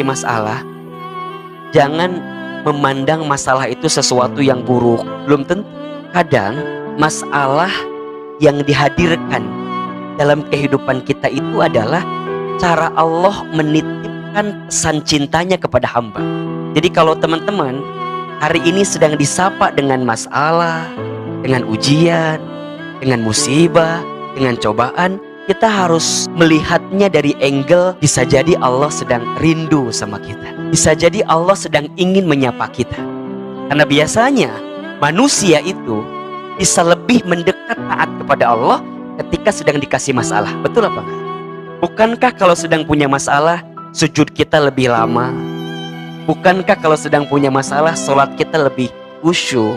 masalah, jangan memandang masalah itu sesuatu yang buruk. Belum tentu. Kadang masalah yang dihadirkan dalam kehidupan kita itu adalah cara Allah menitipkan pesan cintanya kepada hamba. Jadi kalau teman-teman hari ini sedang disapa dengan masalah, dengan ujian, dengan musibah, dengan cobaan, kita harus melihatnya dari angle bisa jadi Allah sedang rindu sama kita. Bisa jadi Allah sedang ingin menyapa kita. Karena biasanya manusia itu bisa lebih mendekat taat kepada Allah ketika sedang dikasih masalah. Betul apa enggak? Bukankah kalau sedang punya masalah, sujud kita lebih lama? Bukankah kalau sedang punya masalah, sholat kita lebih khusyuk,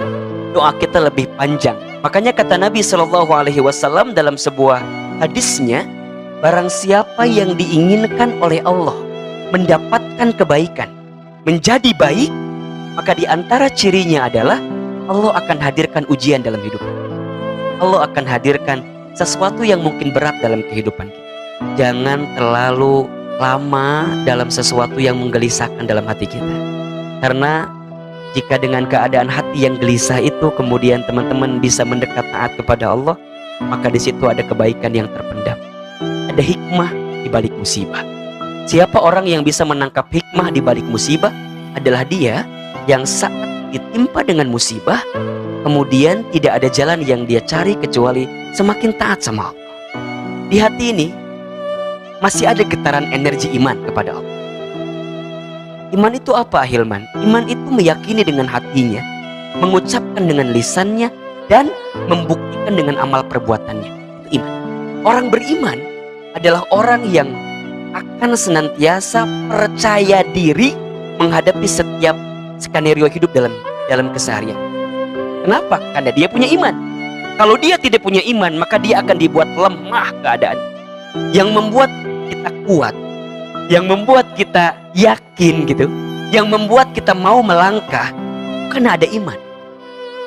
doa kita lebih panjang? Makanya kata Nabi SAW dalam sebuah hadisnya, barang siapa yang diinginkan oleh Allah mendapatkan kebaikan, menjadi baik, maka di antara cirinya adalah Allah akan hadirkan ujian dalam hidup. Allah akan hadirkan sesuatu yang mungkin berat dalam kehidupan kita. Jangan terlalu lama dalam sesuatu yang menggelisahkan dalam hati kita. Karena jika dengan keadaan hati yang gelisah itu kemudian teman-teman bisa mendekat taat kepada Allah, maka di situ ada kebaikan yang terpendam. Ada hikmah di balik musibah. Siapa orang yang bisa menangkap hikmah di balik musibah adalah dia yang saat ditimpa dengan musibah, kemudian tidak ada jalan yang dia cari kecuali semakin taat sama Allah. Di hati ini masih ada getaran energi iman kepada Allah. Iman itu apa, Hilman? Iman itu meyakini dengan hatinya, mengucapkan dengan lisannya, dan membuktikan dengan amal perbuatannya. Itu iman. Orang beriman adalah orang yang akan senantiasa percaya diri menghadapi setiap skenario hidup dalam keseharian. Kenapa? Karena dia punya iman. Kalau dia tidak punya iman, maka dia akan dibuat lemah keadaan. Yang membuat kita kuat, yang membuat kita yakin gitu, yang membuat kita mau melangkah, karena ada iman.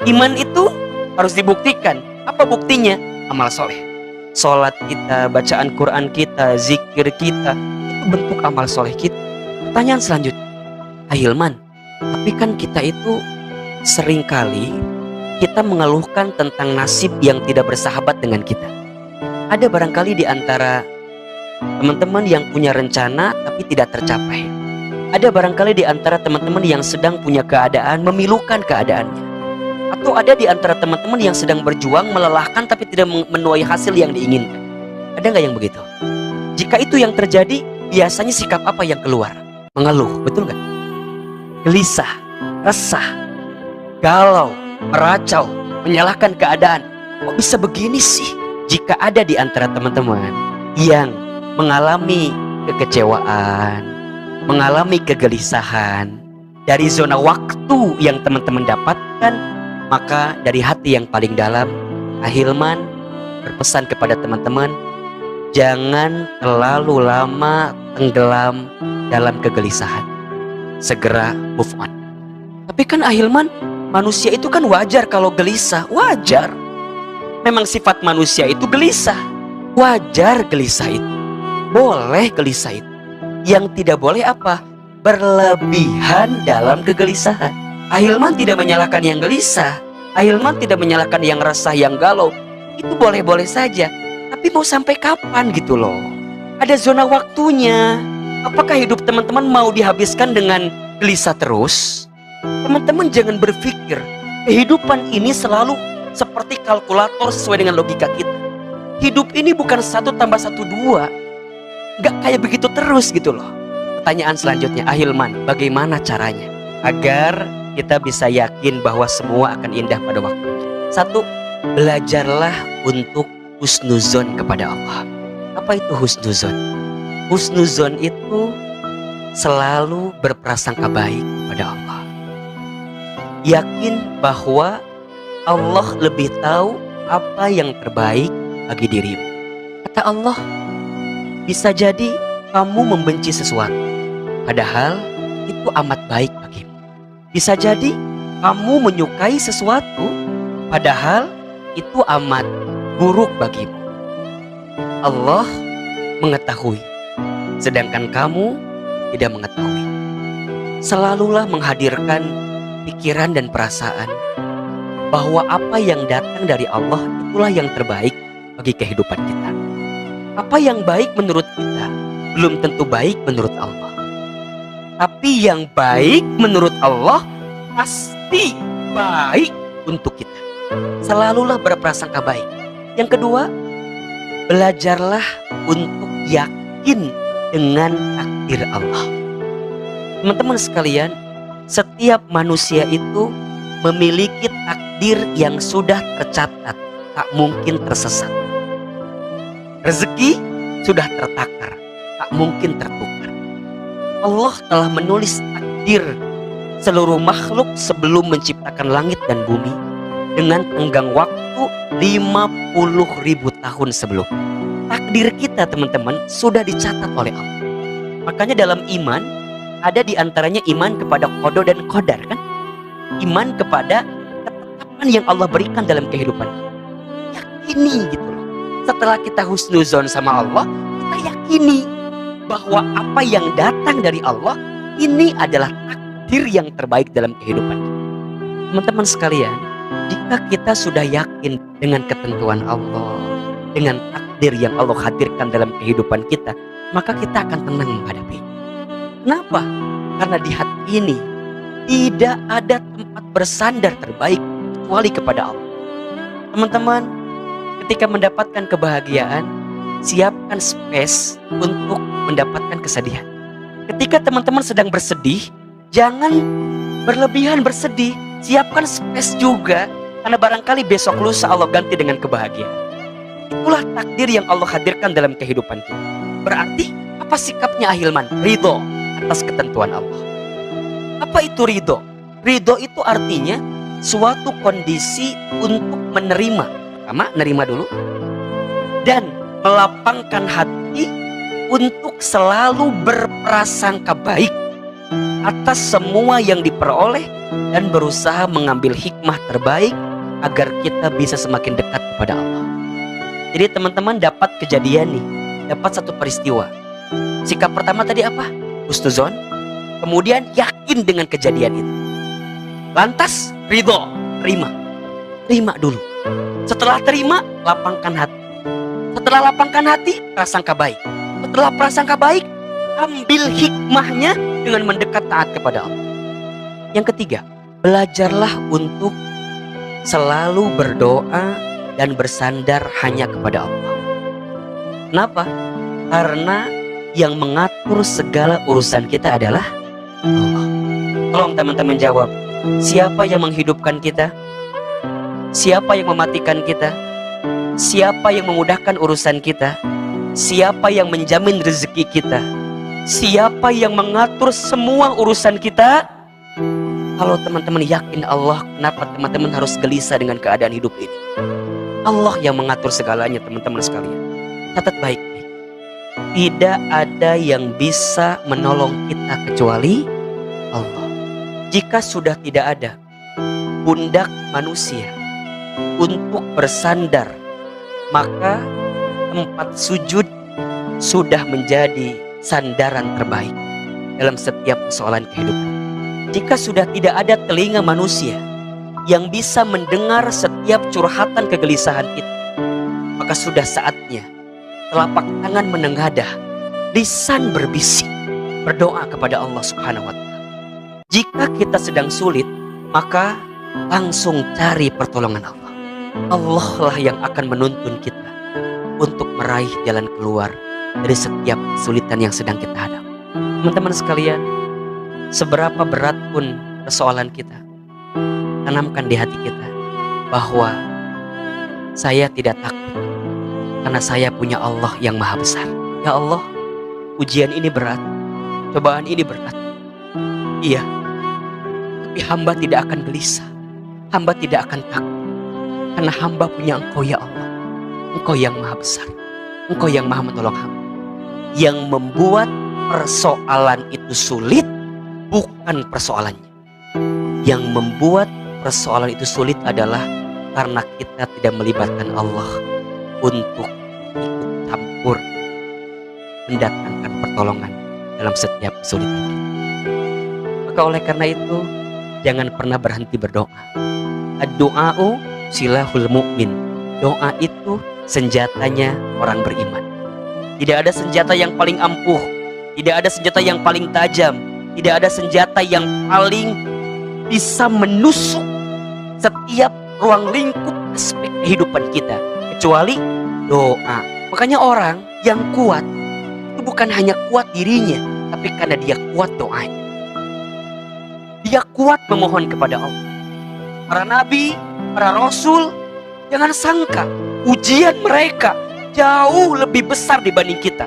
Iman itu harus dibuktikan. Apa buktinya? Amal soleh. Sholat kita, bacaan Quran kita, zikir kita, itu bentuk amal soleh kita. Pertanyaan selanjutnya, Hilman, tapi kan kita itu seringkali kita mengeluhkan tentang nasib yang tidak bersahabat dengan kita. Ada barangkali di antara teman-teman yang punya rencana tapi tidak tercapai. Ada barangkali di antara teman-teman yang sedang punya keadaan memilukan keadaannya. Atau ada di antara teman-teman yang sedang berjuang melelahkan tapi tidak menuai hasil yang diinginkan. Ada nggak yang begitu? Jika itu yang terjadi, biasanya sikap apa yang keluar? Mengeluh, betul nggak? Gelisah, resah, galau, meracau, menyalahkan keadaan. Kok bisa begini sih? Jika ada di antara teman-teman yang mengalami kekecewaan, mengalami kegelisahan dari zona waktu yang teman-teman dapatkan, maka dari hati yang paling dalam, Hilman berpesan kepada teman-teman, jangan terlalu lama tenggelam dalam kegelisahan. Segera move on. Tapi kan Hilman, manusia itu kan wajar kalau gelisah. Wajar. Memang sifat manusia itu gelisah. Wajar gelisah itu. Boleh gelisah itu. Yang tidak boleh apa? Berlebihan dalam kegelisahan. Hilman tidak menyalahkan yang gelisah. Hilman tidak menyalahkan yang resah, yang galau. Itu boleh-boleh saja. Tapi mau sampai kapan gitu loh? Ada zona waktunya. Apakah hidup teman-teman mau dihabiskan dengan gelisah terus? Teman-teman jangan berpikir kehidupan ini selalu seperti kalkulator sesuai dengan logika kita. Hidup ini bukan 1 tambah 1 2. Gak kayak begitu terus gitu loh. Pertanyaan selanjutnya, Hilman, bagaimana caranya agar kita bisa yakin bahwa semua akan indah pada waktunya? 1, belajarlah untuk husnuzon kepada Allah. Apa itu husnuzon? Husnuzon itu selalu berprasangka baik kepada Allah. Yakin bahwa Allah lebih tahu apa yang terbaik bagi dirimu. Kata Allah, bisa jadi kamu membenci sesuatu, padahal itu amat baik bagimu. Bisa jadi kamu menyukai sesuatu, padahal itu amat buruk bagimu. Allah mengetahui, sedangkan kamu tidak mengetahui. Selalulah menghadirkan pikiran dan perasaan bahwa apa yang datang dari Allah itulah yang terbaik bagi kehidupan kita. Apa yang baik menurut kita belum tentu baik menurut Allah. Tapi yang baik menurut Allah pasti baik untuk kita. Selalulah berprasangka baik. Yang kedua, belajarlah untuk yakin dengan takdir Allah. Teman-teman sekalian, setiap manusia itu memiliki takdir yang sudah tercatat, tak mungkin tersesat. Rezeki sudah tertakar, tak mungkin tertukar. Allah telah menulis takdir seluruh makhluk sebelum menciptakan langit dan bumi dengan tenggang waktu 50.000 tahun sebelum. Takdir kita teman-teman sudah dicatat oleh Allah. Makanya dalam iman ada di antaranya iman kepada qada dan qadar kan? Iman kepada ketetapan yang Allah berikan dalam kehidupan kita. Yakini gitu loh. Setelah kita husnuzon sama Allah, kita yakini bahwa apa yang datang dari Allah ini adalah takdir yang terbaik dalam kehidupan kita. Teman-teman sekalian, jika kita sudah yakin dengan ketentuan Allah, dengan takdir yang Allah hadirkan dalam kehidupan kita, maka kita akan tenang menghadapi. Kenapa? Karena di hati ini tidak ada tempat bersandar terbaik kecuali kepada Allah. Teman-teman, ketika mendapatkan kebahagiaan, siapkan space untuk mendapatkan kesedihan. Ketika teman-teman sedang bersedih, jangan berlebihan bersedih. Siapkan space juga, karena barangkali besok lusa Allah ganti dengan kebahagiaan. Itulah takdir yang Allah hadirkan dalam kehidupan kita. Berarti apa sikapnya Ahilman? Ridho atas ketentuan Allah. Apa itu ridho? Ridho itu artinya suatu kondisi untuk menerima. Pertama, nerima dulu. Dan melapangkan hati untuk selalu berprasangka baik atas semua yang diperoleh dan berusaha mengambil hikmah terbaik agar kita bisa semakin dekat kepada Allah. Jadi teman-teman dapat kejadian nih, dapat satu peristiwa. Sikap pertama tadi apa? Husnuzon. Kemudian yakin dengan kejadian itu. Lantas ridho, terima dulu. Setelah terima, lapangkan hati. Setelah lapangkan hati, prasangka baik. Setelah prasangka baik, ambil hikmahnya dengan mendekat taat kepada Allah. Yang ketiga, belajarlah untuk selalu berdoa dan bersandar hanya kepada Allah. Kenapa? Karena yang mengatur segala urusan kita adalah Allah. Tolong teman-teman jawab, siapa yang menghidupkan kita? Siapa yang mematikan kita? Siapa yang memudahkan urusan kita? Siapa yang menjamin rezeki kita? Siapa yang mengatur semua urusan kita? Kalau teman-teman yakin Allah, kenapa teman-teman harus gelisah dengan keadaan hidup ini? Allah yang mengatur segalanya teman-teman sekalian. Catat baik-baik. Tidak ada yang bisa menolong kita kecuali Allah. Jika sudah tidak ada pundak manusia untuk bersandar, maka tempat sujud sudah menjadi sandaran terbaik dalam setiap persoalan kehidupan. Jika sudah tidak ada telinga manusia yang bisa mendengar setiap curhatan kegelisahan kita, maka sudah saatnya telapak tangan menengadah, lisan berbisik, berdoa kepada Allah Subhanahu wa Ta'ala. Jika kita sedang sulit, maka langsung cari pertolongan Allah. Allah lah yang akan menuntun kita untuk meraih jalan keluar dari setiap kesulitan yang sedang kita hadapi. Teman-teman sekalian, seberapa berat pun persoalan kita, tanamkan di hati kita bahwa saya tidak takut karena saya punya Allah yang maha besar. Ya Allah, ujian ini berat, cobaan ini berat. Iya, tapi hamba tidak akan gelisah, hamba tidak akan takut, karena hamba punya Engkau ya Allah. Engkau yang maha besar, Engkau yang maha menolong hamba. Yang membuat persoalan itu sulit bukan persoalannya. Yang membuat persoalan itu sulit adalah karena kita tidak melibatkan Allah untuk ikut campur mendatangkan pertolongan dalam setiap kesulitan kita. Maka oleh karena itu, jangan pernah berhenti berdoa. Ad-du'a'u silahul mu'min. Doa itu senjatanya orang beriman. Tidak ada senjata yang paling ampuh, tidak ada senjata yang paling tajam, tidak ada senjata yang paling bisa menusuk setiap ruang lingkup aspek kehidupan kita kecuali doa. Makanya orang yang kuat itu bukan hanya kuat dirinya, tapi karena dia kuat doanya. Dia kuat memohon kepada Allah. Para nabi, para rasul, jangan sangka ujian mereka jauh lebih besar dibanding kita.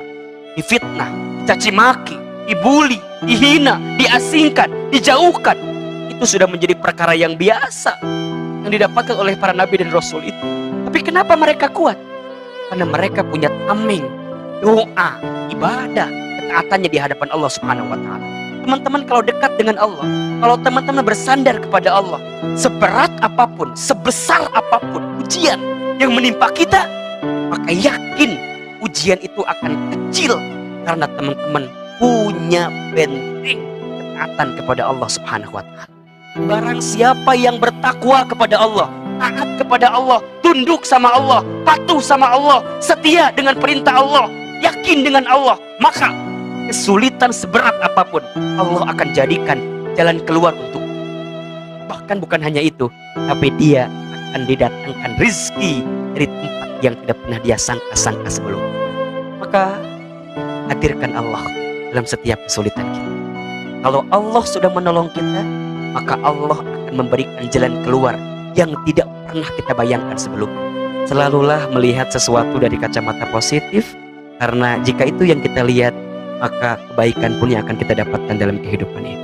Difitnah, dicaci maki, dibully, dihina, diasingkan, dijauhkan. Itu sudah menjadi perkara yang biasa yang didapatkan oleh para nabi dan rasul itu. Tapi kenapa mereka kuat? Karena mereka punya tameng, doa, ibadah, ketaatannya di hadapan Allah Subhanahu wa Ta'ala. Teman-teman, kalau dekat dengan Allah, kalau teman-teman bersandar kepada Allah, seberat apapun, sebesar apapun ujian yang menimpa kita, maka yakin ujian itu akan kecil karena teman-teman punya benteng ketaatan kepada Allah Subhanahu wa Ta'ala. Barang siapa yang bertakwa kepada Allah, taat kepada Allah, tunduk sama Allah, patuh sama Allah, setia dengan perintah Allah, yakin dengan Allah, maka kesulitan seberat apapun Allah akan jadikan jalan keluar untuk. Bahkan bukan hanya itu, tapi dia akan didatangkan rizki dari tempat yang tidak pernah dia sangka-sangka sebelumnya. Maka hadirkan Allah dalam setiap kesulitan kita. Kalau Allah sudah menolong kita, maka Allah akan memberikan jalan keluar yang tidak pernah kita bayangkan sebelumnya. Selalulah melihat sesuatu dari kacamata positif, karena jika itu yang kita lihat, maka kebaikan pun yang akan kita dapatkan dalam kehidupan ini.